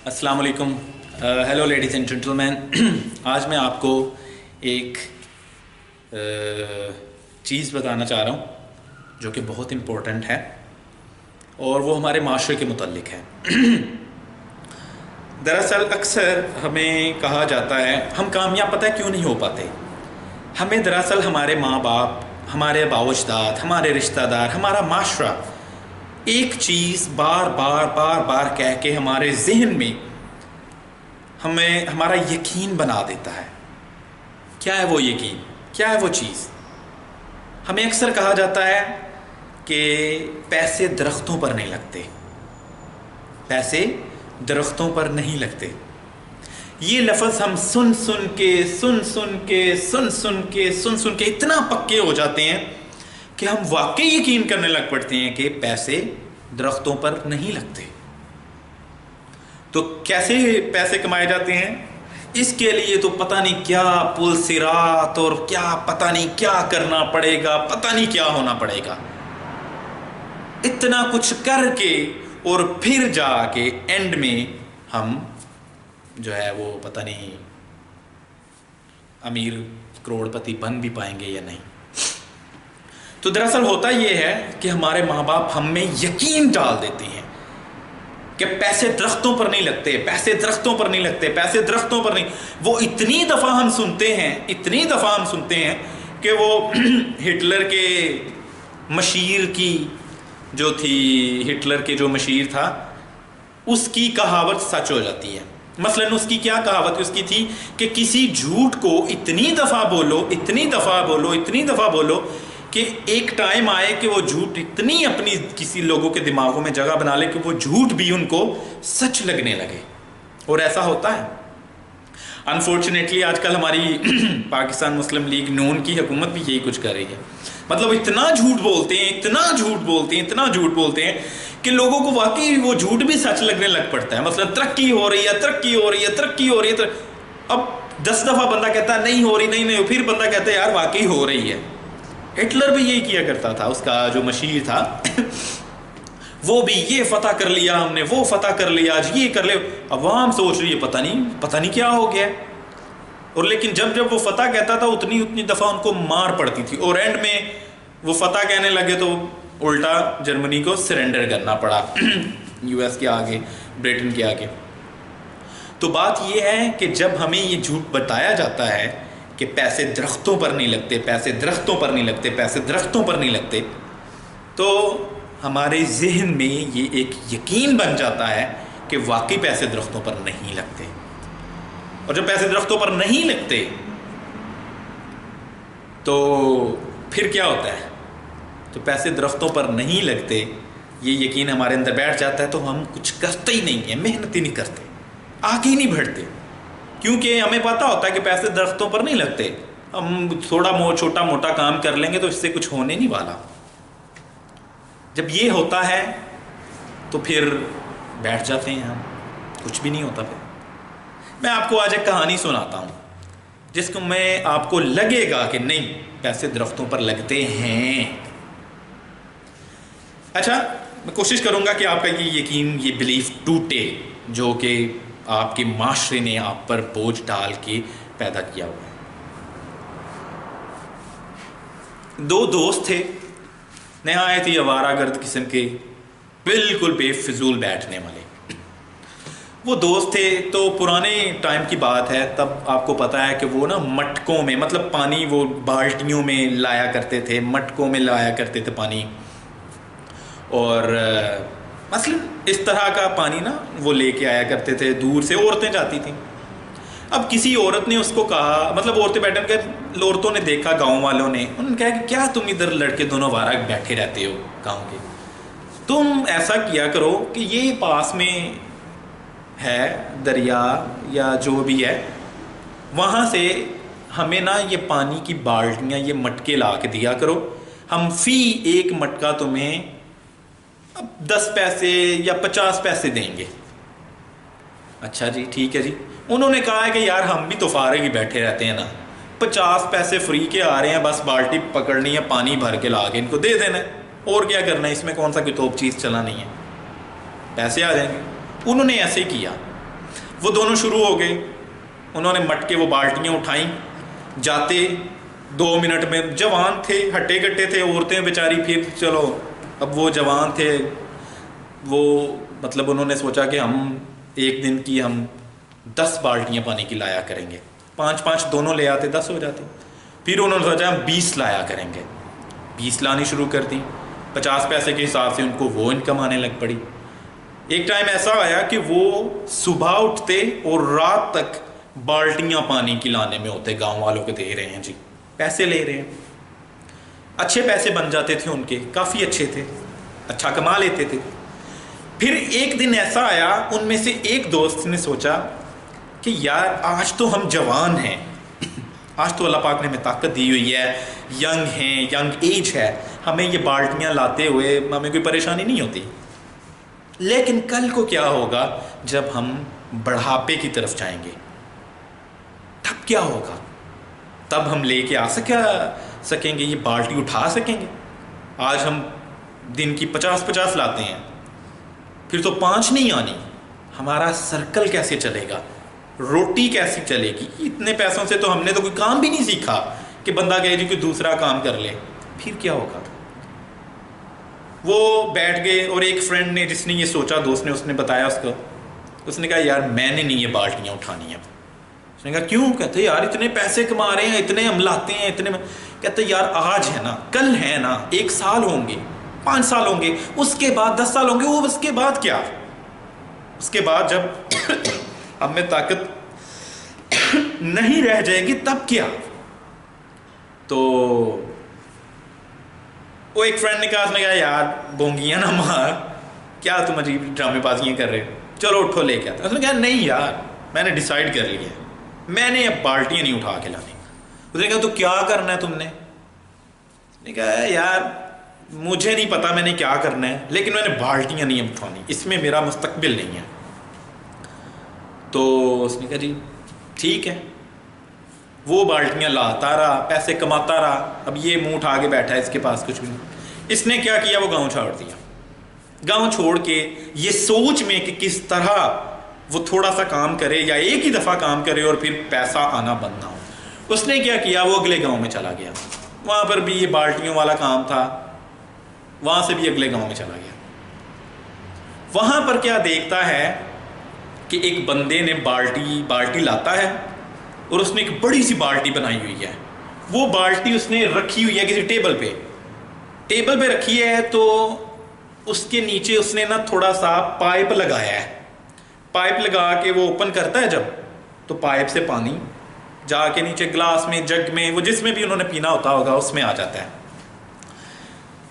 अस्सलाम वालेकुम। Hello ladies and gentleman. आज मैं आपको एक चीज़ बताना चाह रहा हूँ जो कि बहुत इम्पोर्टेंट है और वो हमारे माशरे के मुतल्लिक है। दरअसल अक्सर हमें कहा जाता है हम कामयाब पता है क्यों नहीं हो पाते। हमें दरअसल हमारे माँ बाप, हमारे बावजदाद, हमारे रिश्तेदार, हमारा माशरा एक चीज़ बार बार बार बार कह के हमारे जहन में हमें हमारा यकीन बना देता है। क्या है वो यकीन? क्या है वो चीज़? हमें अक्सर कहा जाता है कि पैसे दरख्तों पर नहीं लगते, पैसे दरख्तों पर नहीं लगते। ये लफ्ज़ हम सुन सुन के इतना पक्के हो जाते हैं कि हम वाकई यकीन करने लग पड़ते हैं कि पैसे दरख्तों पर नहीं लगते। तो कैसे पैसे कमाए जाते हैं? इसके लिए तो पता नहीं क्या पुल सिरात और क्या पता नहीं क्या करना पड़ेगा, पता नहीं क्या होना पड़ेगा। इतना कुछ करके और फिर जाके एंड में हम जो है वो पता नहीं अमीर करोड़पति बन भी पाएंगे या नहीं। तो दरअसल होता यह है कि हमारे माँ बाप हम में यकीन डाल देते हैं कि पैसे दरख्तों पर नहीं लगते, पैसे दरख्तों पर नहीं लगते, पैसे दरख्तों पर नहीं। वो इतनी दफ़ा हम सुनते हैं, इतनी दफ़ा हम सुनते हैं कि वो हिटलर के मशीर की जो थी, हिटलर के जो मशीर था उसकी कहावत सच हो जाती है। मसलन उसकी क्या कहावत उसकी थी कि किसी झूठ को इतनी दफ़ा बोलो, इतनी दफ़ा बोलो, इतनी दफ़ा बोलो कि एक टाइम आए कि वो झूठ इतनी अपनी किसी लोगों के दिमागों में जगह बना ले कि वो झूठ भी उनको सच लगने लगे। और ऐसा होता है। अनफॉर्चुनेटली आजकल हमारी पाकिस्तान मुस्लिम लीग नून की हुकूमत भी यही कुछ कर रही है। मतलब इतना झूठ बोलते हैं, इतना झूठ बोलते हैं, इतना झूठ बोलते हैं कि लोगों को वाकई वो झूठ भी सच लगने लग पड़ता है। मतलब तरक्की हो रही है, तरक्की हो रही है, तरक्की हो रही है। अब 10 दफ़ा बंदा कहता है नहीं हो रही, नहीं, फिर बंदा कहता है यार वाकई हो रही है। हिटलर भी यही किया करता था, उसका जो मशीर था वो भी ये फतह कर लिया हमने, वो फतह कर लिया, आज ये कर ले। अवाम सोच रही है पता नहीं क्या हो गया। और लेकिन जब जब वो फतह कहता था उतनी उतनी दफ़ा उनको मार पड़ती थी और एंड में वो फतह कहने लगे तो उल्टा जर्मनी को सरेंडर करना पड़ा यूएस के आगे, ब्रिटेन के आगे। तो बात ये है कि जब हमें ये झूठ बताया जाता है कि पैसे दरख्तों पर नहीं लगते, पैसे दरख्तों पर नहीं लगते, पैसे दरख्तों पर नहीं लगते, तो हमारे जहन में ये एक यकीन बन जाता है कि वाकई पैसे दरख्तों पर नहीं लगते। और जब पैसे दरख्तों पर नहीं लगते तो फिर क्या होता है? तो पैसे दरख्तों पर नहीं लगते, ये यकीन हमारे अंदर बैठ जाता है तो हम कुछ करते ही नहीं हैं, मेहनत ही नहीं करते, आगे ही नहीं बढ़ते। क्योंकि हमें पता होता है कि पैसे दरख्तों पर नहीं लगते। हम थोड़ा छोटा मोटा काम कर लेंगे तो इससे कुछ होने नहीं वाला। जब ये होता है तो फिर बैठ जाते हैं हम, कुछ भी नहीं होता। फिर मैं आपको आज एक कहानी सुनाता हूँ जिसको मैं आपको लगेगा कि नहीं पैसे दरख्तों पर लगते हैं। अच्छा, मैं कोशिश करूँगा कि आपका ये यकीन, ये बिलीफ टूटे जो कि आपके माशरे ने आप पर बोझ डाल के पैदा किया हुआ है। 2 दोस्त थे, नहायत ही आवारागर्द किस्म के, बिल्कुल बेफिजूल बैठने वाले। वो दोस्त थे तो पुराने टाइम की बात है, तब आपको पता है कि वो ना मटकों में, मतलब पानी वो बाल्टियों में लाया करते थे, मटकों में लाया करते थे पानी। और मसलन इस तरह का पानी ना वो लेके आया करते थे, दूर से औरतें जाती थी। अब किसी औरत ने उसको कहा, मतलब औरतें बैठन कर, औरतों ने देखा, गांव वालों ने, उन्होंने कहा कि क्या तुम इधर लड़के दोनों वारा बैठे रहते हो गांव के, तुम ऐसा किया करो कि ये पास में है दरिया या जो भी है, वहाँ से हमें ना ये पानी की बाल्टियाँ, ये मटके ला के दिया करो, हम फी एक मटका तुम्हें 10 पैसे या 50 पैसे देंगे। अच्छा जी, ठीक है जी। उन्होंने कहा है कि यार हम भी तो फारिग ही बैठे रहते हैं ना, 50 पैसे फ्री के आ रहे हैं, बस बाल्टी पकड़नी है, पानी भर के ला के इनको दे देना है, और क्या करना है, इसमें कौन सा कोई तोप चीज़ चला नहीं है, पैसे आ जाएंगे। उन्होंने ऐसे ही किया। वो दोनों शुरू हो गए, उन्होंने मटके वो बाल्टियाँ उठाई, जाते 2 मिनट में, जवान थे, हट्टे कट्टे थे, औरतें बेचारी फिर चलो, अब वो जवान थे, वो मतलब उन्होंने सोचा कि हम एक दिन की हम 10 बाल्टियाँ पानी की लाया करेंगे, 5-5 दोनों ले आते, 10 हो जाते। फिर उन्होंने सोचा हम 20 लाया करेंगे, 20 लानी शुरू कर दी, 50 पैसे के हिसाब से उनको वो इनकम आने लग पड़ी। एक टाइम ऐसा आया कि वो सुबह उठते और रात तक बाल्टियाँ पानी की लाने में होते, गांव वालों को दे रहे हैं जी, पैसे ले रहे हैं, अच्छे पैसे बन जाते थे उनके, काफ़ी अच्छे थे, अच्छा कमा लेते थे। फिर एक दिन ऐसा आया, उनमें से एक दोस्त ने सोचा कि यार आज तो हम जवान हैं, आज तो अल्लाह पाक ने हमें ताकत दी हुई है, यंग हैं, यंग एज है, हमें ये बाल्टियाँ लाते हुए हमें कोई परेशानी नहीं होती। लेकिन कल को क्या होगा जब हम बढ़ापे की तरफ जाएंगे, तब क्या होगा? तब हम लेके आ सकेंगे, ये बाल्टी उठा सकेंगे? आज हम दिन की 50-50 लाते हैं, फिर तो 5 नहीं आनी, हमारा सर्कल कैसे चलेगा, रोटी कैसे चलेगी? इतने पैसों से तो हमने तो कोई काम भी नहीं सीखा कि बंदा कहे जी कोई दूसरा काम कर ले, फिर क्या होगा? वो बैठ गए और एक फ्रेंड ने, जिसने ये सोचा, दोस्त ने, उसने बताया उसको, उसने कहा यार मैंने नहीं ये बाल्टियाँ उठानी है। उसने कहा क्यों? कहते यार इतने पैसे कमा रहे हैं, इतने हम लाते हैं, इतने में। कहते यार आज है ना, कल है ना, 1 साल होंगे, 5 साल होंगे, उसके बाद 10 साल होंगे, वो उसके बाद क्या? उसके बाद जब हम में ताकत नहीं रह जाएगी तब क्या? तो वो एक फ्रेंड ने कहा, उसने कहा यार गोंगियां ना मार, क्या तुम अजीब ड्रामेबाजियां कर रहे हो, चलो उठो लेके आता। उसने कहा नहीं यार मैंने डिसाइड कर लिया, मैंने अब बाल्टियाँ नहीं उठा के लानी। उसने कहा तो क्या करना है तुमने? उसने कहा यार मुझे नहीं पता मैंने क्या करना है, लेकिन मैंने बाल्टियाँ नहीं उठानी, इसमें मेरा मुस्तकबिल नहीं है। तो उसने कहा जी ठीक है। वो बाल्टियाँ लाता रहा, पैसे कमाता रहा, अब ये मुंह उठा के बैठा है, इसके पास कुछ भी नहीं। इसने क्या किया, वो गांव छोड़ दिया। गांव छोड़ के ये सोच में कि किस तरह वो थोड़ा सा काम करे या एक ही दफ़ा काम करे और फिर पैसा आना बंद ना हो, उसने क्या किया, वो अगले गांव में चला गया। वहाँ पर भी ये बाल्टियों वाला काम था, वहाँ से भी अगले गांव में चला गया। वहाँ पर क्या देखता है कि एक बंदे ने बाल्टी लाता है और उसने एक बड़ी सी बाल्टी बनाई हुई है। वो बाल्टी उसने रखी हुई है किसी टेबल पे रखी है, तो उसके नीचे उसने ना थोड़ा सा पाइप लगाया है। पाइप लगा के वो ओपन करता है जब, तो पाइप से पानी जाके नीचे ग्लास में, जग में, वो जिसमें भी उन्होंने पीना होता होगा उसमें आ जाता है।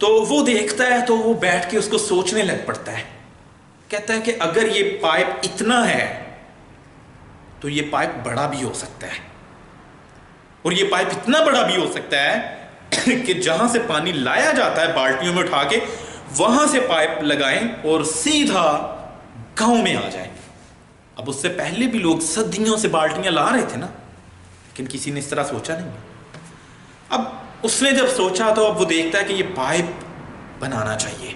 तो वो देखता है तो वो बैठ के उसको सोचने लग पड़ता है। कहता है कि अगर ये पाइप इतना है तो ये पाइप बड़ा भी हो सकता है, और ये पाइप इतना बड़ा भी हो सकता है कि जहां से पानी लाया जाता है बाल्टियों में उठा के, वहां से पाइप लगाएं और सीधा गांव में आ जाए। अब उससे पहले भी लोग सदियों से बाल्टियां ला रहे थे ना, लेकिन किसी ने इस तरह सोचा नहीं। अब उसने जब सोचा तो अब वो देखता है कि ये पाइप बनाना चाहिए।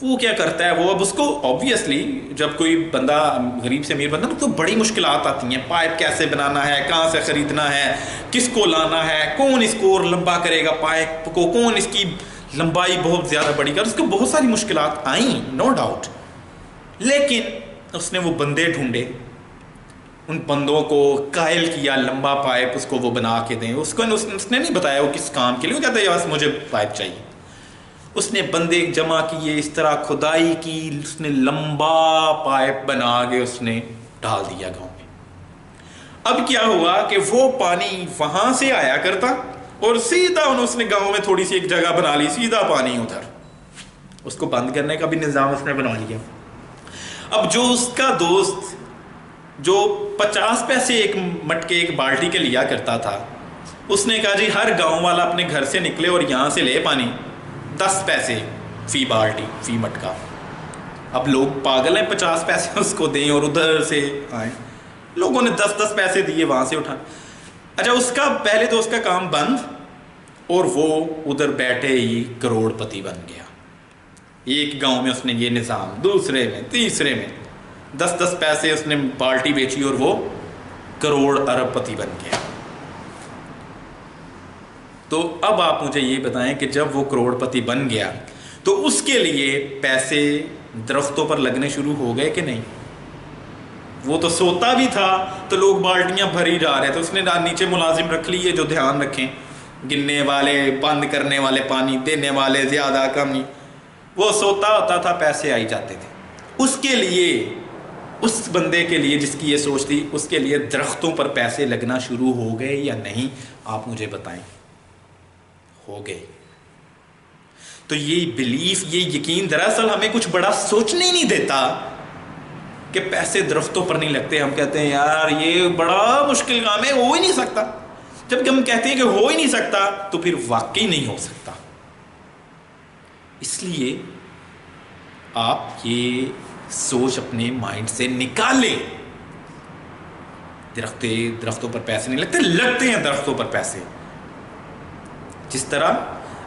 वो क्या करता है, वो अब उसको ऑब्वियसली जब कोई बंदा गरीब से अमीर बनता है तो बड़ी मुश्किलात आती हैं। पाइप कैसे बनाना है, कहाँ से ख़रीदना है, किसको लाना है, कौन इसको और लंबा करेगा पाइप को, कौन इसकी लंबाई बहुत ज़्यादा बड़ी कर, उसको बहुत सारी मुश्किलात आई, नो डाउट। लेकिन उसने वो बंदे ढूंढे, उन बंदों को कायल किया, लंबा पाइप उसको वो बना के दें। उसने नहीं बताया वो किस काम के लिए, वो कहता है बस मुझे पाइप चाहिए। उसने बंदे जमा किए, इस तरह खुदाई की, उसने लंबा पाइप बना के उसने डाल दिया गांव में। अब क्या हुआ कि वो पानी वहां से आया करता और सीधा उसने गांव में थोड़ी सी एक जगह बना ली, सीधा पानी उधर। उसको बंद करने का भी निजाम उसने बना लिया। अब जो उसका दोस्त जो 50 पैसे एक मटके एक बाल्टी के लिया करता था, उसने कहा जी हर गांव वाला अपने घर से निकले और यहां से ले पानी, 10 पैसे फी बाल्टी, फी मटका। अब लोग पागल हैं, 50 पैसे उसको दें और उधर से आए। लोगों ने 10-10 पैसे दिए, वहां से उठा। अच्छा, उसका पहले तो उसका काम बंद और वो उधर बैठे ही करोड़पति बन गया। एक गांव में उसने ये निज़ाम, दूसरे में, तीसरे में। 10-10 पैसे उसने बाल्टी बेची और वो करोड़ अरबपति बन गया। तो अब आप मुझे ये बताएं कि जब वो करोड़पति बन गया तो उसके लिए पैसे दरख्तों पर लगने शुरू हो गए कि नहीं? वो तो सोता भी था तो लोग बाल्टियां भरी जा रहे थे, उसने नीचे मुलाजिम रख लिए जो ध्यान रखें, गिनने वाले, बंद करने वाले, पानी देने वाले, ज्यादा कम नहीं। वो सोता होता था, पैसे आई जाते थे उसके लिए। उस बंदे के लिए जिसकी ये सोच थी, उसके लिए दरख्तों पर पैसे लगना शुरू हो गए या नहीं? आप मुझे बताएं। हो गए। तो ये बिलीफ, ये यकीन दरअसल हमें कुछ बड़ा सोचने ही नहीं देता कि पैसे दरख्तों पर नहीं लगते। हम कहते हैं यार ये बड़ा मुश्किल काम है, हो ही नहीं सकता। जब हम कहते हैं कि हो ही नहीं सकता तो फिर वाकई नहीं हो सकता। इसलिए आप ये सोच अपने माइंड से निकालें। दरख्तों पर पैसे नहीं लगते, लगते हैं दरख्तों पर पैसे। जिस तरह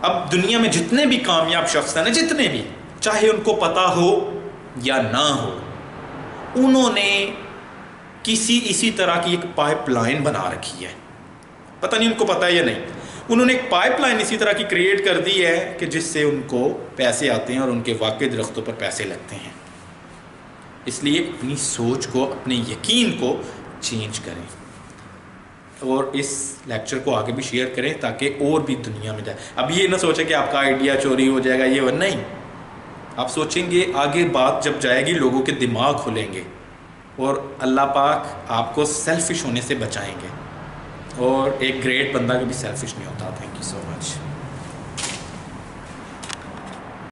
अब दुनिया में जितने भी कामयाब शख्स हैं, जितने भी, चाहे उनको पता हो या ना हो, उन्होंने इसी तरह की एक पाइपलाइन बना रखी है। पता नहीं उनको पता है या नहीं, उन्होंने एक पाइपलाइन इसी तरह की क्रिएट कर दी है कि जिससे उनको पैसे आते हैं और उनके वाकई दरख्तों पर पैसे लगते हैं। इसलिए अपनी सोच को, अपने यकीन को चेंज करें और इस लेक्चर को आगे भी शेयर करें ताकि और भी दुनिया में जाए। अब ये ना सोचें कि आपका आइडिया चोरी हो जाएगा, ये नहीं। आप सोचेंगे, आगे बात जब जाएगी लोगों के दिमाग खुलेंगे और अल्लाह पाक आपको सेल्फिश होने से बचाएंगे। और एक ग्रेट बंदा कभी सेल्फिश नहीं होता। Thank you so much.